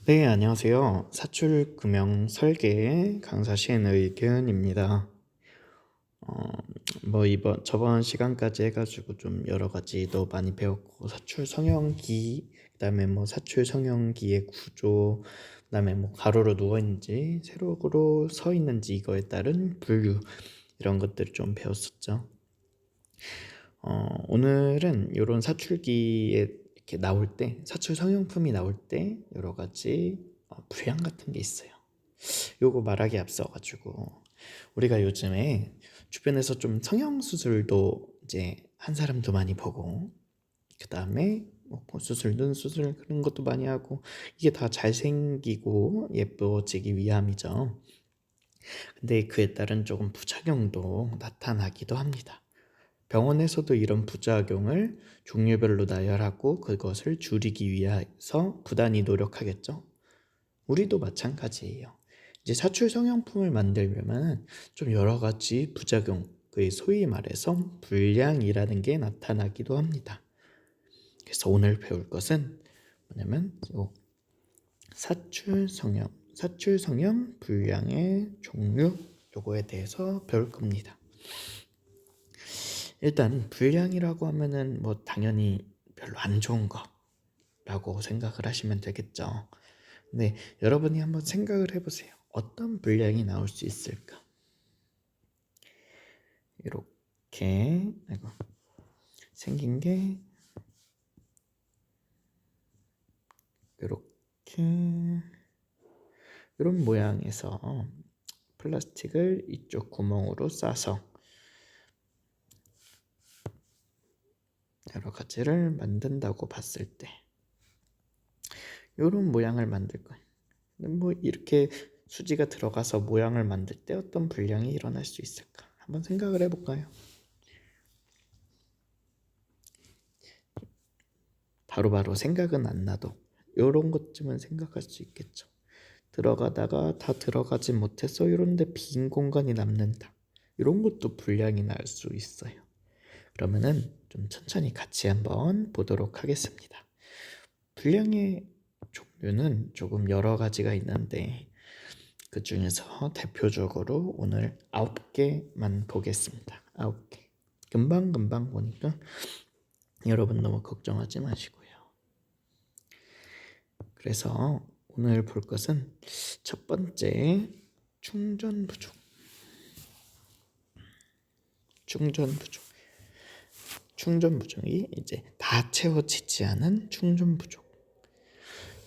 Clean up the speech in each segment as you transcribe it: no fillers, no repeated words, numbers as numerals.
네, 안녕하세요. 사출 금융 설계 강사 신의견입니다. 어, 저번 시간까지 해가지고 좀 여러 가지도 많이 배웠고, 사출 성형기, 그다음에 사출 성형기의 구조, 그다음에 가로로 누워 있는지, 세로로 서 있는지 이거에 따른 분류, 이런 것들을 좀 배웠었죠. 오늘은 이런 사출기에 이렇게 나올 때, 사출 성형품이 나올 때 여러 가지 불량 같은 게 있어요. 요거 말하기 앞서가지고 우리가 요즘에 주변에서 좀 성형수술도 이제 한 사람도 많이 보고, 그 다음에 수술, 눈 수술 그런 것도 많이 하고, 이게 다 잘생기고 예뻐지기 위함이죠. 근데 그에 따른 조금 부작용도 나타나기도 합니다. 병원에서도 이런 부작용을 종류별로 나열하고 그것을 줄이기 위해서 부단히 노력하겠죠. 우리도 마찬가지예요. 이제 사출 성형품을 만들려면 좀 여러 가지 부작용, 그 소위 말해서 불량이라는 게 나타나기도 합니다. 그래서 오늘 배울 것은 뭐냐면 사출 성형 불량의 종류, 요거에 대해서 배울 겁니다. 일단 불량이라고 하면은 당연히 별로 안 좋은 거라고 생각을 하시면 되겠죠. 네, 여러분이 한번 생각을 해보세요. 어떤 불량이 나올 수 있을까? 이렇게 생긴 게 이렇게 이런 모양에서 플라스틱을 이쪽 구멍으로 싸서 여러 가지를 만든다고 봤을 때 이런 모양을 만들 거예요. 이렇게 수지가 들어가서 모양을 만들 때 어떤 불량이 일어날 수 있을까? 한번 생각을 해볼까요? 바로바로 생각은 안 나도 이런 것쯤은 생각할 수 있겠죠. 들어가다가 다 들어가지 못해서 이런데 빈 공간이 남는다. 이런 것도 불량이 날 수 있어요. 그러면은 좀 천천히 같이 한번 보도록 하겠습니다. 불량의 종류는 조금 여러 가지가 있는데 그 중에서 대표적으로 오늘 9개만 보겠습니다. 9개. 금방금방 보니까 여러분 너무 걱정하지 마시고요. 그래서 오늘 볼 것은 첫 번째, 충전 부족. 충전 부족이 이제 다 채워지지 않은 충전 부족.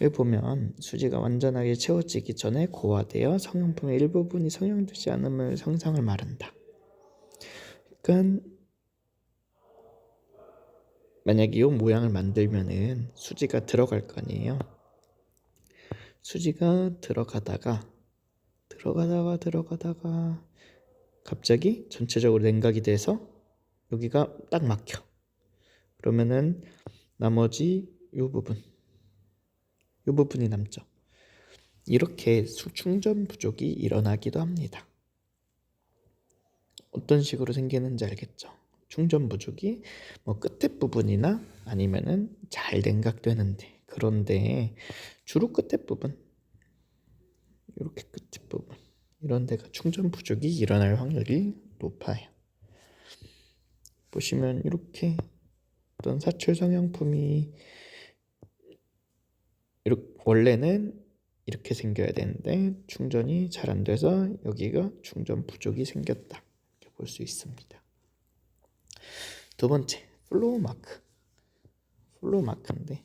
여기 보면 수지가 완전하게 채워지기 전에 고화되어 성형품의 일부분이 성형되지 않음을 상상을 말한다. 그러니까 만약에 이 모양을 만들면은 수지가 들어갈 거 아니에요. 수지가 들어가다가 갑자기 전체적으로 냉각이 돼서 여기가 딱 막혀. 그러면은 나머지 이 부분이 남죠. 이렇게 충전 부족이 일어나기도 합니다. 어떤 식으로 생기는지 알겠죠? 충전 부족이 끝에 부분이나 아니면은 잘 냉각되는데, 그런데 주로 끝에 부분, 이렇게 끝에 부분, 이런 데가 충전 부족이 일어날 확률이 높아요. 보시면 이렇게 어떤 사출 성형품이 원래는 이렇게 생겨야 되는데 충전이 잘 안 돼서 여기가 충전 부족이 생겼다, 이렇게 볼 수 있습니다. 두 번째, 플로우 마크인데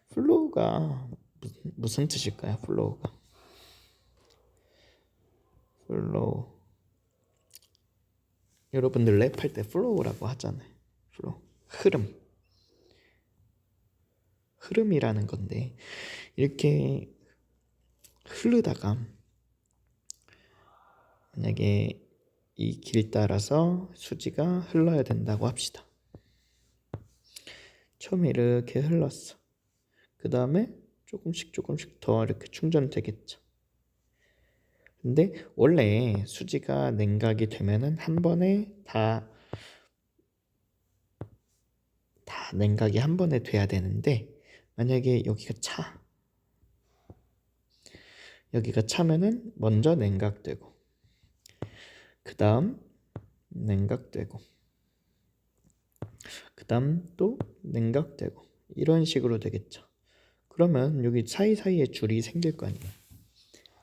플로우가 무슨 뜻일까요? 플로우 여러분들 랩할 때 플로우라고 하잖아요. 플로우, 흐름이라는 건데, 이렇게 흐르다가 만약에 이 길 따라서 수지가 흘러야 된다고 합시다. 처음에 이렇게 흘렀어. 그 다음에 조금씩 더 이렇게 충전되겠죠. 근데 원래 수지가 냉각이 되면은 한 번에 다 냉각이 한 번에 돼야 되는데, 만약에 여기가 차, 여기가 차면은 먼저 냉각되고 그 다음 냉각되고 그 다음 또 냉각되고 이런 식으로 되겠죠. 그러면 여기 사이사이에 줄이 생길 거 아니에요.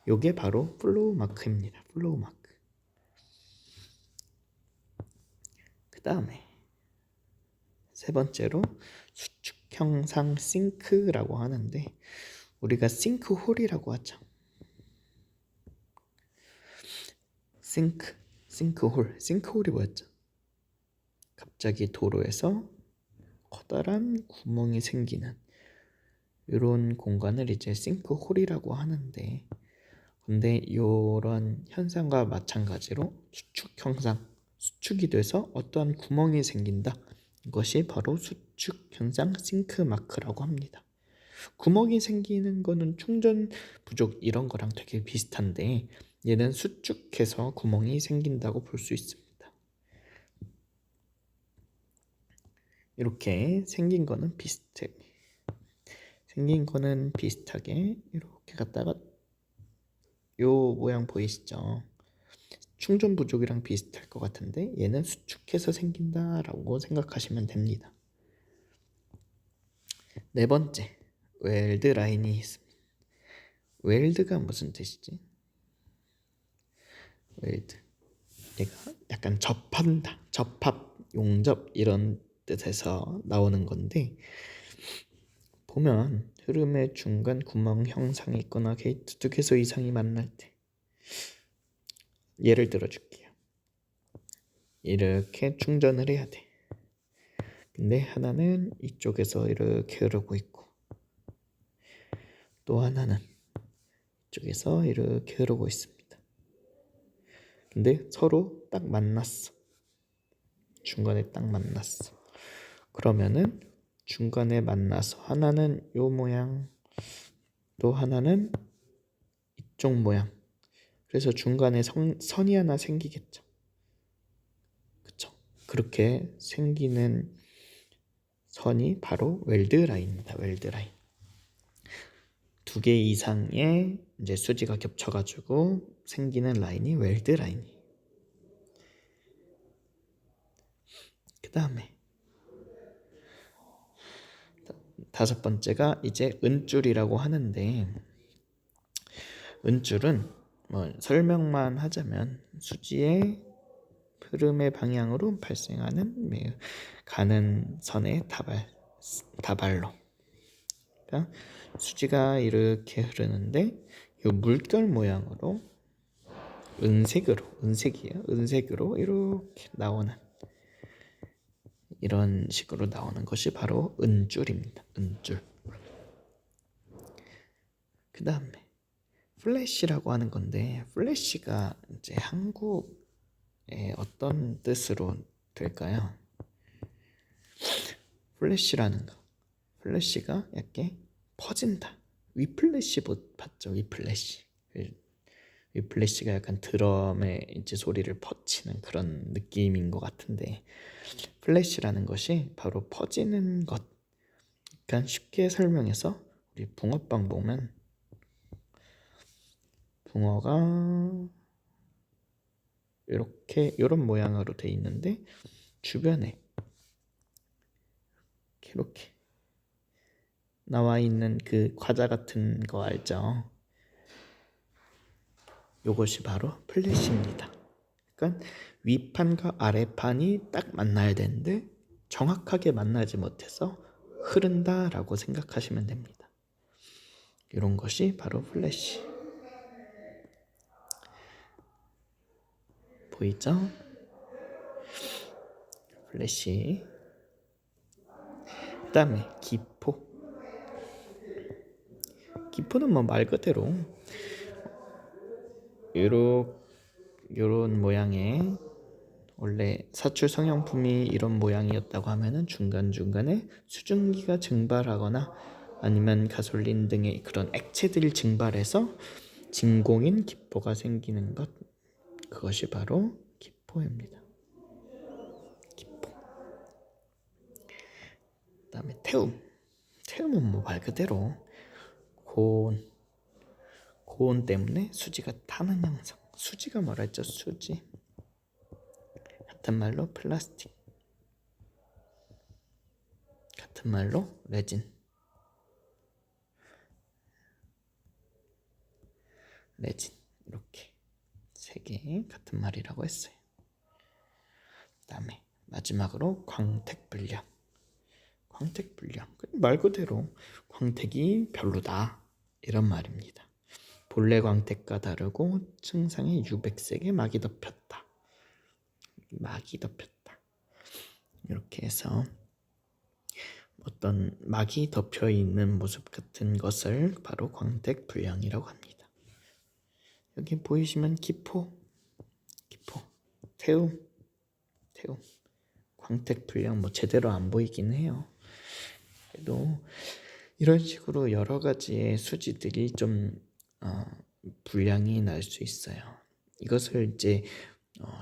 요게 바로 플로우 마크입니다. 플로우 마크. 그 다음에 세 번째로 수축 형상 싱크라고 하는데 우리가 싱크홀이라고 하죠. 싱크홀이 뭐였죠? 갑자기 도로에서 커다란 구멍이 생기는 이런 공간을 이제 싱크홀이라고 하는데, 근데 이런 현상과 마찬가지로 수축 현상, 수축이 돼서 어떠한 구멍이 생긴다. 이것이 바로 수축 현상 싱크 마크라고 합니다. 구멍이 생기는 거는 충전 부족 이런 거랑 되게 비슷한데 얘는 수축해서 구멍이 생긴다고 볼 수 있습니다. 이렇게 생긴 거는 비슷하게 이렇게 갔다가 요 모양 보이시죠? 충전 부족이랑 비슷할 것 같은데 얘는 수축해서 생긴다라고 생각하시면 됩니다. 네 번째, 웰드 라인이 있습니다. 웰드가 무슨 뜻이지? 웰드, 얘가 약간 접한다, 접합, 용접 이런 뜻에서 나오는 건데, 보면 흐름의 중간 구멍 형상이 있거나 게이트 두 개소 이상이 만날 때, 예를 들어 줄게요. 이렇게 충전을 해야 돼. 근데 하나는 이쪽에서 이렇게 흐르고 있고 또 하나는 이쪽에서 이렇게 흐르고 있습니다. 근데 서로 딱 만났어. 중간에 딱 만났어. 그러면은 중간에 만나서 하나는 요 모양, 또 하나는 이쪽 모양. 그래서 중간에 선이 하나 생기겠죠. 그쵸? 그렇게 생기는 선이 바로 웰드 라인입니다. 웰드 라인. 두 개 이상의 이제 수지가 겹쳐가지고 생기는 라인이 웰드 라인이. 그 다음에 다섯 번째가 이제 은줄이라고 하는데, 은줄은 뭐 설명만 하자면 수지의 흐름의 방향으로 발생하는 가는 선의 다발로. 그러니까 수지가 이렇게 흐르는데 이 물결 모양으로 은색으로 이렇게 나오는, 이런 식으로 나오는 것이 바로 은줄입니다. 은줄. 그 다음에 플래시라고 하는 건데, 플래시가 이제 한국의 어떤 뜻으로 될까요? 플래시가 약간 퍼진다. 위플래시 봤죠? 위플래시가 약간 드럼의 이제 소리를 퍼치는 그런 느낌인 것 같은데, 플래시라는 것이 바로 퍼지는 것. 그러니까 쉽게 설명해서 우리 붕어빵 보면 붕어가 이런 모양으로 돼 있는데 주변에 이렇게 나와 있는 그 과자 같은 거 알죠? 요것이 바로 플래시입니다. 그러니까 위판과 아래판이 딱 만나야 되는데 정확하게 만나지 못해서 흐른다라고 생각하시면 됩니다. 이런 것이 바로 플래시. 보이죠? 플래시. 그 다음에 기포는 뭐 말 그대로 요런 모양의, 원래 사출 성형품이 이런 모양이었다고 하면은 중간중간에 수증기가 증발하거나 아니면 가솔린 등의 그런 액체들이 증발해서 진공인 기포가 생기는 것, 그것이 바로 기포입니다. 기포. 그 다음에 태움은 뭐 말 그대로 고온 고온 때문에 수지가 타는 현상. 수지가 뭐라 했죠? 수지. 같은 말로 플라스틱. 같은 말로 레진. 레진. 이렇게 세 개 같은 말이라고 했어요. 그다음에 마지막으로 광택불량. 광택불량. 말 그대로 광택이 별로다. 이런 말입니다. 본래 광택과 다르고 증상에 유백색의 막이 덮였다. 막이 덮였다. 이렇게 해서 어떤 막이 덮여 있는 모습 같은 것을 바로 광택불량이라고 합니다. 여기 보이시면 기포, 태움, 광택불량 뭐 제대로 안 보이긴 해요. 그래도 이런 식으로 여러 가지의 수지들이 좀 불량이 날 수 있어요. 이것을 이제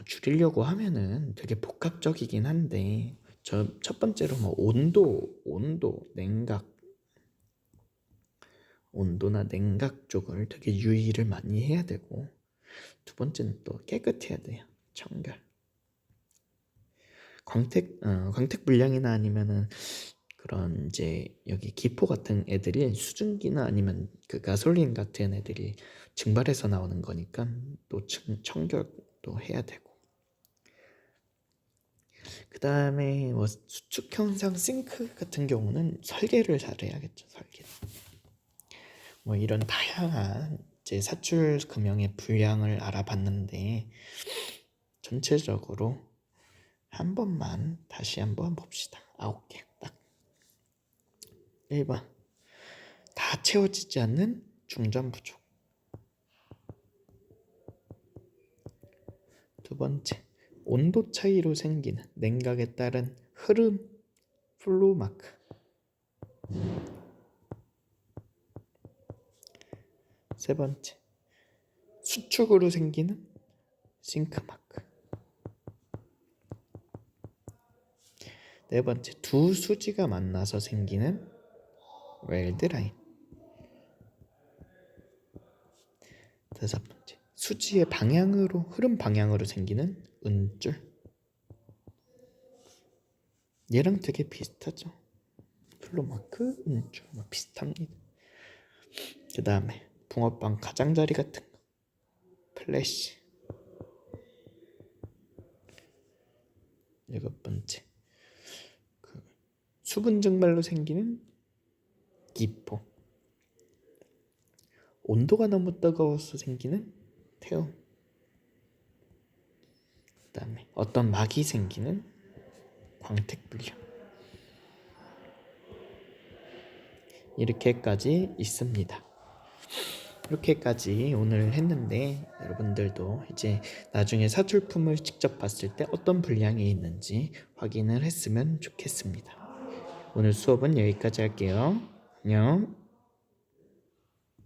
줄이려고 하면은 되게 복합적이긴 한데 첫 번째로 뭐 온도, 냉각, 온도나 냉각 쪽을 되게 유의를 많이 해야 되고, 두 번째는 또 깨끗해야 돼요. 청결. 광택 불량이나 아니면은 그런 이제 여기 기포 같은 애들이 수증기나 아니면 그 가솔린 같은 애들이 증발해서 나오는 거니까 또 청결도 해야 되고, 그 다음에 뭐 수축 현상 싱크 같은 경우는 설계를 잘해야겠죠. 설계. 뭐 이런 다양한 이제 사출 금형의 분량을 알아봤는데, 전체적으로 한 번만 다시 한번 봅시다. 9개 딱. 1번, 다 채워지지 않는 중전 부족. 두 번째, 온도 차이로 생기는 냉각에 따른 흐름, 플로우 마크. 세 번째, 수축으로 생기는 싱크 마크. 네 번째, 두 수지가 만나서 생기는 웰드 라인. 다섯 번째, 수지의 방향으로, 흐름 방향으로 생기는 은줄. 얘랑 되게 비슷하죠. 플로우 마크, 은줄 비슷합니다. 그 다음에 붕어빵 가장자리 같은 거, 플래시. 일곱 번째, 수분 증발로 생기는 기포. 온도가 너무 뜨거워서 생기는 태움. 그 다음에 어떤 막이 생기는 광택불량. 이렇게까지 있습니다. 이렇게까지 오늘 했는데, 여러분들도 이제 나중에 사출품을 직접 봤을 때 어떤 불량이 있는지 확인을 했으면 좋겠습니다. 오늘 수업은 여기까지 할게요. 안녕.